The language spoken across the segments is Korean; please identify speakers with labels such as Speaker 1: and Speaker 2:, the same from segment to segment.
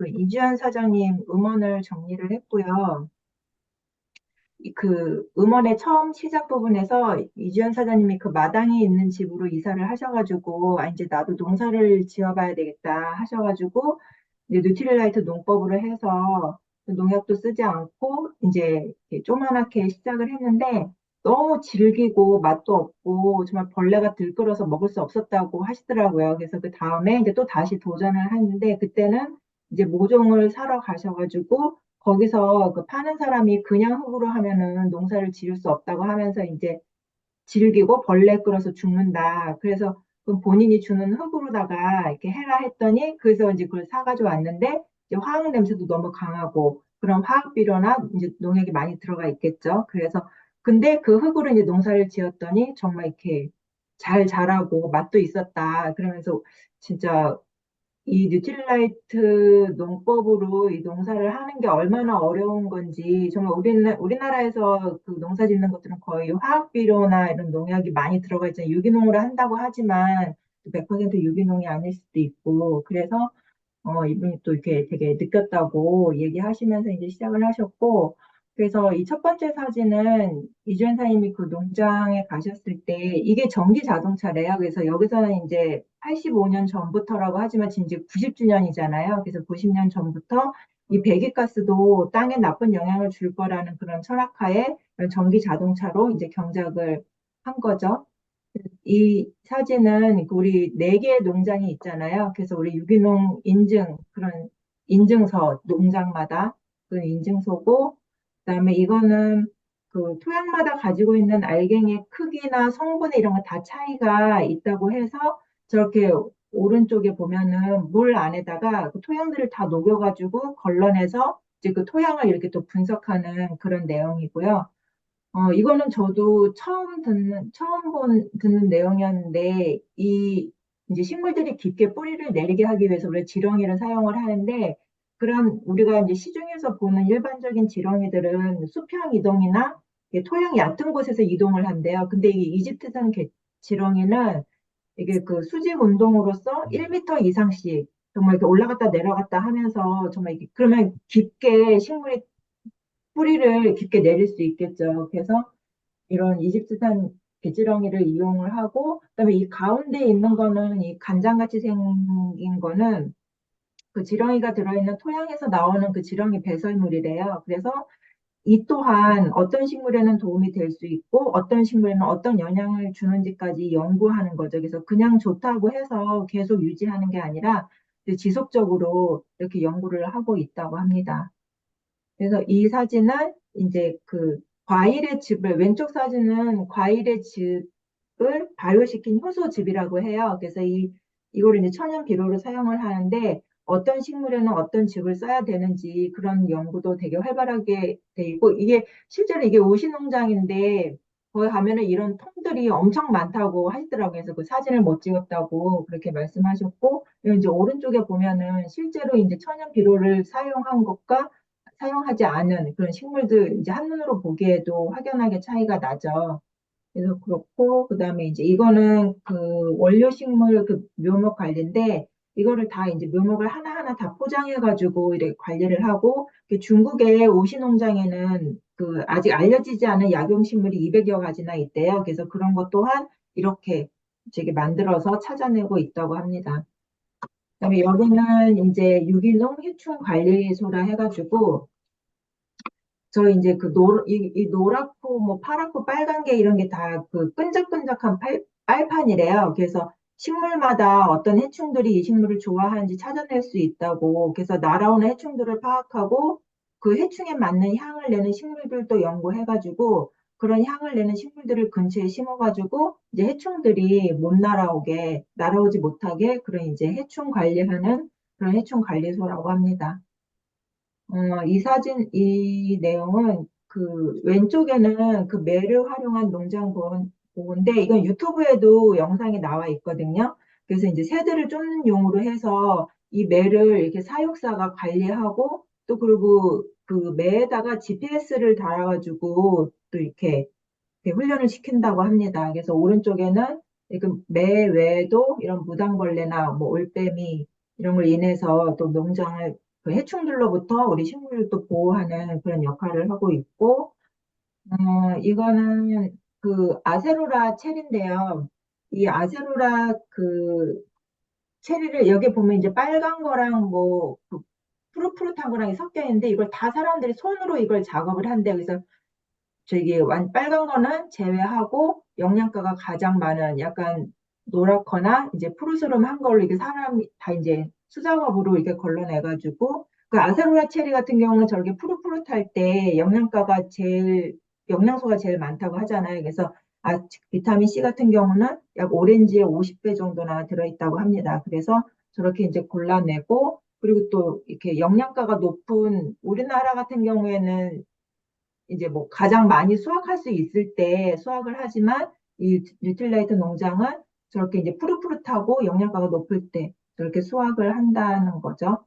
Speaker 1: 그 이주연 사장님 음원을 정리를 했고요. 그 음원의 처음 시작 부분에서 이주연 사장님이 그 마당에 있는 집으로 이사를 하셔가지고, 아, 이제 나도 농사를 지어봐야 되겠다 하셔가지고, 이제 뉴트릴라이트 농법으로 해서 농약도 쓰지 않고, 이제 이렇게 조그맣게 시작을 했는데, 너무 질기고 맛도 없고, 정말 벌레가 들끓어서 먹을 수 없었다고 하시더라고요. 그래서 그 다음에 이제 또 다시 도전을 했는데, 그때는 이제 모종을 사러 가셔가지고, 거기서 그 파는 사람이 그냥 흙으로 하면은 농사를 지을 수 없다고 하면서 이제 질기고 벌레 끌어서 죽는다. 그래서 그 본인이 주는 흙으로다가 이렇게 해라 했더니 그래서 이제 그걸 사가지고 왔는데 이제 화학 냄새도 너무 강하고 그런 화학 비료나 이제 농약이 많이 들어가 있겠죠. 그래서 근데 그 흙으로 이제 농사를 지었더니 정말 이렇게 잘 자라고 맛도 있었다. 그러면서 진짜 이 뉴트릴라이트 농법으로 이 농사를 하는 게 얼마나 어려운 건지, 정말 우리나라에서 그 농사 짓는 것들은 거의 화학 비료나 이런 농약이 많이 들어가 있잖아요. 유기농으로 한다고 하지만 100% 유기농이 아닐 수도 있고, 그래서 이분이 또 이렇게 되게 느꼈다고 얘기하시면서 이제 시작을 하셨고, 그래서 이 첫 번째 사진은 이주연 사님이 그 농장에 가셨을 때 이게 전기 자동차래요. 그래서 여기서는 이제 85년 전부터라고 하지만 지금 이제 90주년이잖아요. 그래서 90년 전부터 이 배기가스도 땅에 나쁜 영향을 줄 거라는 그런 철학하에 전기 자동차로 이제 경작을 한 거죠. 이 사진은 그 우리 네 개의 농장이 있잖아요. 그래서 우리 유기농 인증 그런 인증서 농장마다 그 인증서고 그다음에 이거는 그 토양마다 가지고 있는 알갱이의 크기나 성분에 이런 거 다 차이가 있다고 해서 저렇게 오른쪽에 보면은 물 안에다가 그 토양들을 다 녹여가지고 걸러내서 이제 그 토양을 이렇게 또 분석하는 그런 내용이고요. 이거는 저도 듣는 내용이었는데, 이제 식물들이 깊게 뿌리를 내리게 하기 위해서 우리가 지렁이를 사용을 하는데, 그런 우리가 이제 시중에서 보는 일반적인 지렁이들은 수평 이동이나 이게 토양이 얕은 곳에서 이동을 한대요. 근데 이 이집트산 지렁이는 이게 그 수직 운동으로서 1m 이상씩 정말 이렇게 올라갔다 내려갔다 하면서 정말 이게 그러면 깊게 식물이 뿌리를 깊게 내릴 수 있겠죠. 그래서 이런 이집트산 배지렁이를 이용을 하고, 그다음에 이 가운데 있는 거는 이 간장같이 생긴 거는 그 지렁이가 들어있는 토양에서 나오는 그 지렁이 배설물이래요. 그래서 이 또한 어떤 식물에는 도움이 될 수 있고, 어떤 식물에는 어떤 영향을 주는지까지 연구하는 거죠. 그래서 그냥 좋다고 해서 계속 유지하는 게 아니라 이제 지속적으로 이렇게 연구를 하고 있다고 합니다. 그래서 이 사진은 이제 그 과일의 즙을, 왼쪽 사진은 과일의 즙을 발효시킨 효소즙이라고 해요. 그래서 이거를 이제 천연 비료로 사용을 하는데 어떤 식물에는 어떤 즙을 써야 되는지 그런 연구도 되게 활발하게 돼 있고 이게 실제로 이게 오시농장인데 거기 가면은 이런 통들이 엄청 많다고 하시더라고요. 그래서 그 사진을 못 찍었다고 그렇게 말씀하셨고, 그리고 이제 오른쪽에 보면은 실제로 이제 천연 비료를 사용한 것과 사용하지 않은 그런 식물들 이제 한눈으로 보기에도 확연하게 차이가 나죠. 그래서 그렇고 그다음에 이제 이거는 그 원료 식물 그 묘목 관리인데 이거를 다 이제 묘목을 하나하나 다 포장해 가지고 이렇게 관리를 하고 그 중국의 오시 농장에는 그 아직 알려지지 않은 약용 식물이 200여 가지나 있대요. 그래서 그런 것 또한 이렇게 되게 만들어서 찾아내고 있다고 합니다. 그다음에 여기는 이제 유기농 해충 관리소라 해가지고 저 이제 그 이 노랗고 뭐 파랗고 빨간 게 이런 게 다 그 끈적끈적한 빨판이래요. 그래서 식물마다 어떤 해충들이 이 식물을 좋아하는지 찾아낼 수 있다고. 그래서 날아오는 해충들을 파악하고 그 해충에 맞는 향을 내는 식물들도 연구해가지고 그런 향을 내는 식물들을 근처에 심어가지고 이제 해충들이 못 날아오지 못하게 그런 이제 해충 관리하는 그런 해충 관리소라고 합니다. 이 내용은 그 왼쪽에는 그 매를 활용한 농장 보건데 이건 유튜브에도 영상이 나와 있거든요. 그래서 이제 새들을 쫓는 용으로 해서 이 매를 이렇게 사육사가 관리하고 또 그리고 그 매에다가 GPS를 달아가지고 또 이렇게 훈련을 시킨다고 합니다. 그래서 오른쪽에는 매 외에도 이런 무당벌레나 뭐 올빼미 이런 걸 인해서 또 농장을 그 해충들로부터 우리 식물을 또 보호하는 그런 역할을 하고 있고, 이거는 그 아세로라 체리인데요. 이 아세로라 그 체리를 여기 보면 이제 빨간 거랑 뭐그 푸릇푸릇한 거랑 섞여 있는데 이걸 다 사람들이 손으로 이걸 작업을 한대요. 그래서 저기 빨간 거는 제외하고 영양가가 가장 많은 약간 노랗거나 이제 푸르스름한 걸로 이게 사람이 다 이제 수작업으로 이렇게 걸러내가지고 그 아세로라 체리 같은 경우는 저렇게 푸릇푸릇할 때 영양소가 제일 많다고 하잖아요. 그래서 비타민 C 같은 경우는 약 오렌지의 50배 정도나 들어있다고 합니다. 그래서 저렇게 이제 골라내고 그리고 또 이렇게 영양가가 높은 우리나라 같은 경우에는 이제 뭐 가장 많이 수확할 수 있을 때 수확을 하지만 이 뉴트릴라이트 농장은 저렇게 이제 푸릇푸릇하고 영양가가 높을 때 저렇게 수확을 한다는 거죠.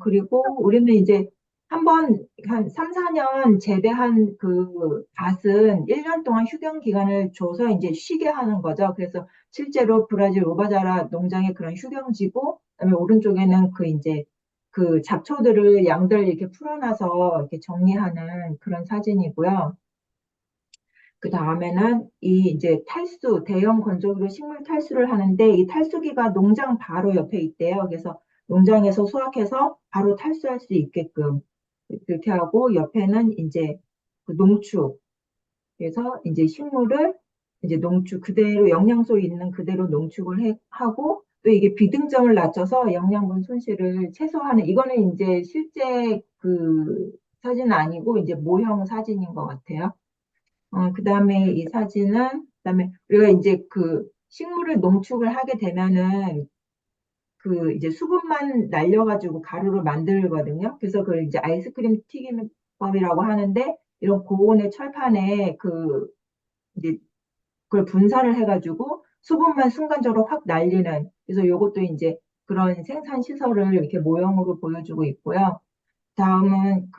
Speaker 1: 그리고 우리는 이제 한번 한 3, 4년 재배한 그 밭은 1년 동안 휴경 기간을 줘서 이제 쉬게 하는 거죠. 그래서 실제로 브라질 오바자라 농장의 그런 휴경지고, 그다음에 오른쪽에는 그 이제 그 잡초들을 양들 이렇게 풀어놔서 이렇게 정리하는 그런 사진이고요. 그 다음에는 이 이제 대형 건조기로 식물 탈수를 하는데 이 탈수기가 농장 바로 옆에 있대요. 그래서 농장에서 수확해서 바로 탈수할 수 있게끔 그렇게 하고 옆에는 이제 그 농축. 그래서 이제 식물을 이제 농축 그대로 영양소 있는 그대로 농축을 하고 또 이게 비등점을 낮춰서 영양분 손실을 최소화하는 이거는 이제 실제 그 사진은 아니고 이제 모형 사진인 것 같아요. 그다음에 이 사진은, 그다음에 우리가 이제 그 식물을 농축을 하게 되면은 그 이제 수분만 날려가지고 가루를 만들거든요. 그래서 그걸 이제 아이스크림 튀김법이라고 하는데 이런 고온의 철판에 그 이제 그걸 분사를 해가지고 수분만 순간적으로 확 날리는 그래서 이것도 이제 그런 생산 시설을 이렇게 모형으로 보여주고 있고요. 다음은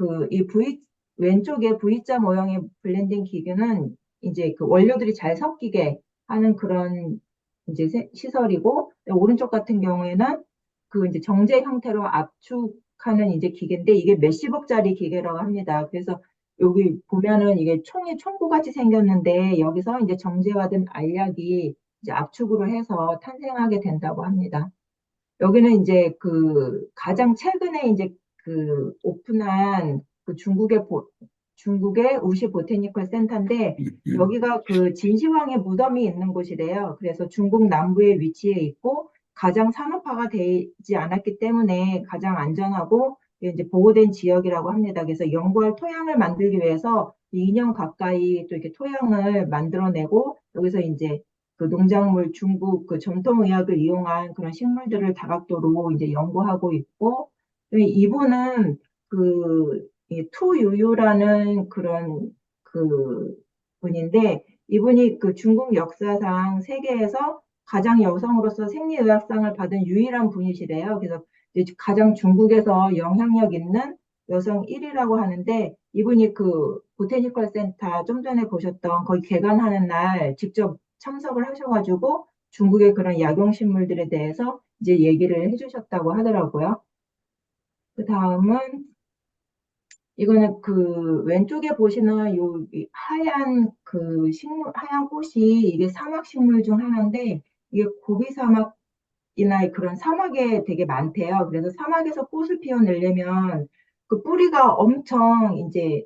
Speaker 1: 왼쪽에 V자 모형의 블렌딩 기계는 이제 그 원료들이 잘 섞이게 하는 그런 이제 시설이고, 오른쪽 같은 경우에는 그 이제 정제 형태로 압축하는 이제 기계인데 이게 몇십억짜리 기계라고 합니다. 그래서 여기 보면은 이게 총이 총구같이 생겼는데 여기서 이제 정제화된 알약이 이제 압축으로 해서 탄생하게 된다고 합니다. 여기는 이제 그 가장 최근에 이제 그 오픈한 그 중국의 우시 보테니컬 센터인데 여기가 그 진시황의 무덤이 있는 곳이래요. 그래서 중국 남부에 위치해 있고 가장 산업화가 되지 않았기 때문에 가장 안전하고 이제 보호된 지역이라고 합니다. 그래서 연구할 토양을 만들기 위해서 2년 가까이 또 이렇게 토양을 만들어내고 여기서 이제 그 농작물 중국 그 전통의학을 이용한 그런 식물들을 다각도로 이제 연구하고 있고 이분은 투유유라는 그런 그 분인데 이분이 그 중국 역사상 세계에서 가장 여성으로서 생리의학상을 받은 유일한 분이시래요. 그래서 이제 가장 중국에서 영향력 있는 여성 1위라고 하는데 이분이 그 보테니컬 센터 좀 전에 보셨던 거기 개관하는 날 직접 참석을 하셔가지고 중국의 그런 약용식물들에 대해서 이제 얘기를 해주셨다고 하더라고요. 그 다음은 이거는 그 왼쪽에 보시는 하얀 그 하얀 꽃이 이게 사막 식물 중 하나인데 이게 고비 사막이나 그런 사막에 되게 많대요. 그래서 사막에서 꽃을 피워내려면 그 뿌리가 엄청 이제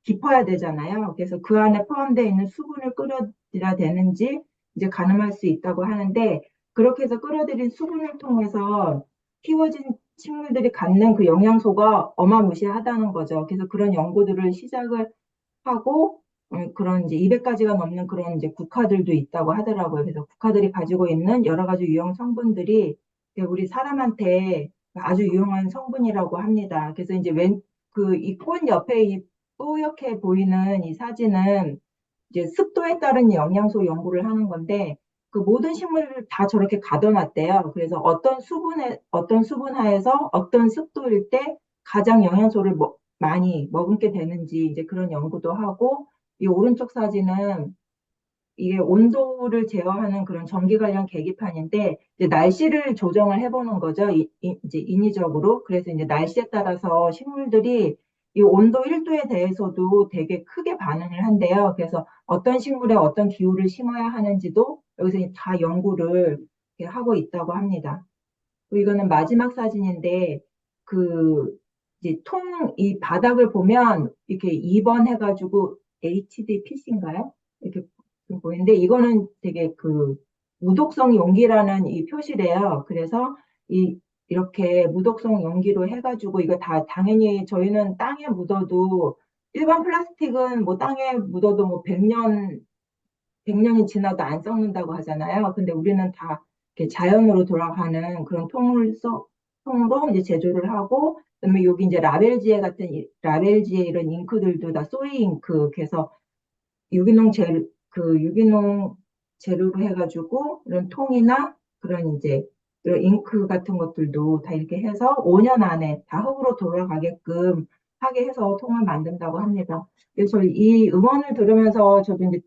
Speaker 1: 깊어야 되잖아요. 그래서 그 안에 포함되어 있는 수분을 끌어들여야 되는지 이제 가늠할 수 있다고 하는데 그렇게 해서 끌어들인 수분을 통해서 키워진 식물들이 갖는 그 영양소가 어마무시하다는 거죠. 그래서 그런 연구들을 시작을 하고 그런 이제 200가지가 넘는 그런 이제 국화들도 있다고 하더라고요. 그래서 국화들이 가지고 있는 여러 가지 유용 성분들이 우리 사람한테 아주 유용한 성분이라고 합니다. 그래서 이제 이 꽃 옆에 이 뿌옇게 보이는 이 사진은 이제 습도에 따른 영양소 연구를 하는 건데 그 모든 식물을 다 저렇게 가둬놨대요. 그래서 어떤 수분 하에서 어떤 습도일 때 가장 영양소를 많이 머금게 되는지 이제 그런 연구도 하고 이 오른쪽 사진은 이게 온도를 제어하는 그런 전기 관련 계기판인데 이제 날씨를 조정을 해보는 거죠. 이제 인위적으로. 그래서 이제 날씨에 따라서 식물들이 이 온도 1도에 대해서도 되게 크게 반응을 한대요. 그래서 어떤 식물에 어떤 기후를 심어야 하는지도 여기서 이제 다 연구를 이렇게 하고 있다고 합니다. 그리고 이거는 마지막 사진인데 그 이제 이 바닥을 보면 이렇게 2번 해가지고 HDPC인가요? 이렇게 보이는데 이거는 되게 그 무독성 용기라는 이 표시래요. 그래서 이렇게 무독성 용기로 해가지고 이거 다 당연히 저희는 땅에 묻어도 일반 플라스틱은 뭐 땅에 묻어도 뭐 100년이 지나도 안 썩는다고 하잖아요. 근데 우리는 다 이렇게 자연으로 돌아가는 그런 통으로 이제 제조를 하고, 그다음에 여기 이제 라벨지에 이런 잉크들도 다 소이 잉크, 그래서 유기농 재료로 해가지고 이런 통이나 그런 이제 이런 잉크 같은 것들도 다 이렇게 해서 5년 안에 다 흙으로 돌아가게끔 하게 해서 통을 만든다고 합니다. 그래서 이 음원을 들으면서 저도 이제